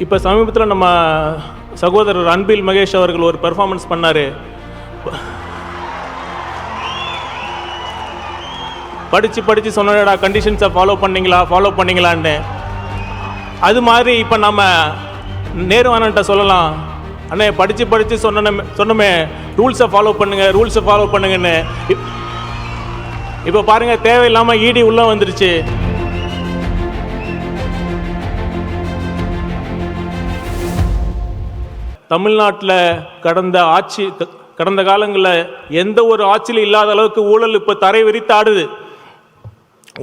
இப்போ சமீபத்தில் நம்ம சகோதரர் அன்பில் மகேஷ் அவர்கள் ஒரு பெர்ஃபார்மன்ஸ் பண்ணார். படித்து சொன்னடா கண்டிஷன்ஸை ஃபாலோ பண்ணீங்களான்னு. அது மாதிரி இப்போ நம்ம நேருவானன்ட்ட சொல்லலாம், அண்ணே படித்து சொன்னமே ரூல்ஸை ஃபாலோ பண்ணுங்கன்னு. இப்போ பாருங்கள், தேவையில்லாமல் இடி உள்ளே வந்துருச்சு. தமிழ்நாட்டில் கடந்த காலங்களில் எந்த ஒரு ஆட்சியிலும் இல்லாத அளவுக்கு ஊழல் இப்போ தரை விரித்து ஆடுது.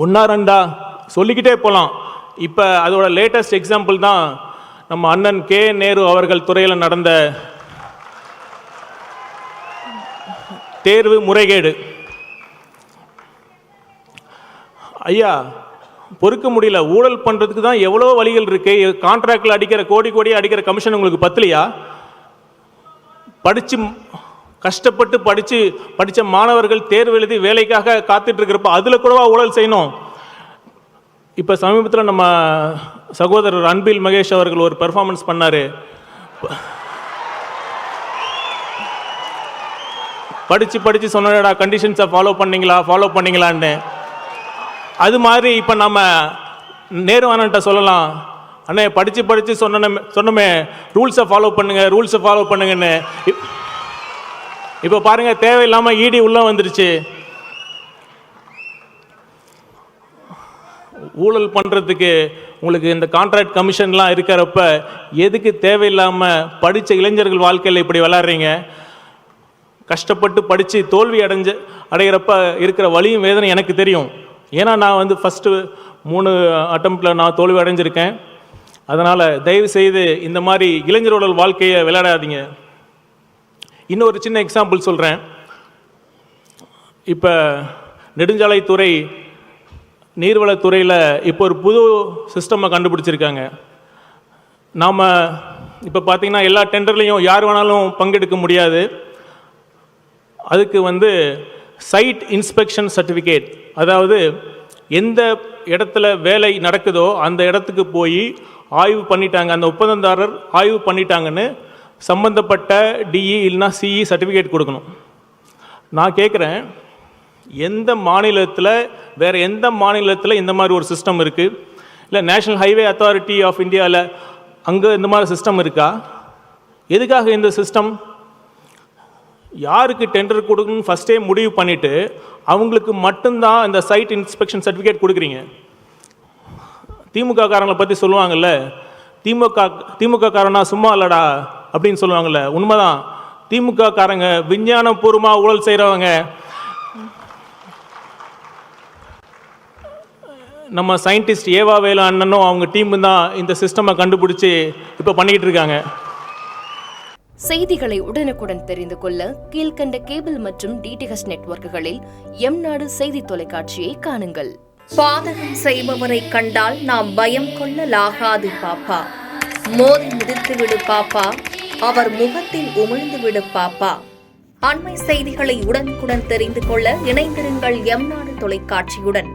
ஒன்றா ரெண்டா சொல்லிக்கிட்டே போகலாம். இப்போ அதோட லேட்டஸ்ட் எக்ஸாம்பிள் தான் நம்ம அண்ணன் கே நேரு அவர்கள் துறையில் நடந்த தேர்வு முறைகேடு. ஐயா, பொறுக்க முடியல. ஊழல் பண்ணுறதுக்கு தான் எவ்வளோ வழிகள் இருக்குது. கான்ட்ராக்டில் அடிக்கிற கோடி அடிக்கிற கமிஷன் உங்களுக்கு பத்தலையா? கஷ்டப்பட்டு படித்த மாணவர்கள் தேர்வு எழுதி வேலைக்காக காத்துட்டு இருக்கிறப்ப அதில் கூடவா ஊழல் செய்யணும்? இப்போ சமீபத்தில் நம்ம சகோதரர் அன்பில் மகேஷ் அவர்கள் ஒரு பெர்ஃபார்மன்ஸ் பண்ணார். படித்து சொன்னடா கண்டிஷன்ஸை ஃபாலோ பண்ணீங்களான்னு. அது மாதிரி இப்போ நம்ம நேருவானன்ட்ட சொல்லலாம், அண்ணே படித்து சொன்னமே ரூல்ஸை ஃபாலோ பண்ணுங்கன்னு. இப்போ பாருங்கள், தேவையில்லாமல் இடி உள்ளே வந்துருச்சு. ஊழல் பண்ணுறதுக்கு உங்களுக்கு இந்த கான்ட்ராக்ட் கமிஷன்லாம் இருக்கிறப்ப எதுக்கு தேவையில்லாமல் படித்த இளைஞர்கள் வாழ்க்கையில் இப்படி விளாட்றீங்க? கஷ்டப்பட்டு படித்து தோல்வி அடைகிறப்ப இருக்கிற வலியும் வேதனை எனக்கு தெரியும். ஏன்னா நான் ஃபஸ்ட்டு 3 அட்டம்ப்டில் நான் தோல்வி அடைஞ்சிருக்கேன். அதனால் தயவு செய்து இந்த மாதிரி இளைஞரோட வாழ்க்கையை விளையாடாதீங்க. இன்னொரு சின்ன எக்ஸாம்பிள் சொல்கிறேன். இப்போ நெடுஞ்சாலைத்துறை, நீர்வளத்துறையில் இப்போ ஒரு புது சிஸ்டமை கண்டுபிடிச்சிருக்காங்க. நாம் இப்போ பார்த்திங்கன்னா எல்லா டெண்டர்லேயும் யார் வேணாலும் பங்கெடுக்க முடியாது. அதுக்கு சைட் இன்ஸ்பெக்ஷன் சர்டிஃபிகேட், அதாவது எந்த இடத்துல வேலை நடக்குதோ அந்த இடத்துக்கு போய் ஆய்வு பண்ணிட்டாங்க, அந்த ஒப்பந்ததாரர் ஆய்வு பண்ணிட்டாங்கன்னு சம்பந்தப்பட்ட டிஇ இல்லைனா சிஇ சர்டிஃபிகேட் கொடுக்கணும். நான் கேட்குறேன், வேறு எந்த மாநிலத்தில் இந்த மாதிரி ஒரு சிஸ்டம் இருக்குது? இல்லை நேஷ்னல் ஹைவே அத்தாரிட்டி ஆஃப் இந்தியாவில் அங்கே இந்த மாதிரி சிஸ்டம் இருக்கா? எதுக்காக இந்த சிஸ்டம்? யாருக்கு டெண்டர் கொடுக்கணும்னு ஃபஸ்ட்டே முடிவு பண்ணிவிட்டு அவங்களுக்கு மட்டும்தான் இந்த சைட் இன்ஸ்பெக்ஷன் சர்டிஃபிகேட் கொடுக்குறீங்க. திமுக காரங்களை பற்றி சொல்லுவாங்கள்ல, திமுக காரனா சும்மா இல்லடா அப்படின்னு சொல்லுவாங்கள்ல, உண்மைதான். திமுக காரங்க விஞ்ஞானபூர்வமாக ஊழல் செய்கிறவங்க. நம்ம சயின்டிஸ்ட் ஏவா வேலு அண்ணனும் அவங்க டீம் தான் இந்த சிஸ்டமை கண்டுபிடிச்சி இப்போ பண்ணிக்கிட்டு இருக்காங்க. செய்திகளை உடனுக்குடன் தெரிந்து கொள்ள கீழ்கண்ட கேபிள் மற்றும் டிடிஹெச் நெட்வொர்க்குகளில் எம்நாடு செய்தி தொலைக்காட்சியை காணுங்கள். பாதகம் செய்பவரை கண்டால் நாம் பயம் கொள்ளலாகாது பாப்பா. மோதி மிதித்து விடு பாப்பா, அவர் முகத்தில் உமிழ்ந்து விடு பாப்பா. அண்மை செய்திகளை உடனுக்குடன் தெரிந்து கொள்ள இணைந்திருங்கள் எம்நாடு தொலைக்காட்சியுடன்.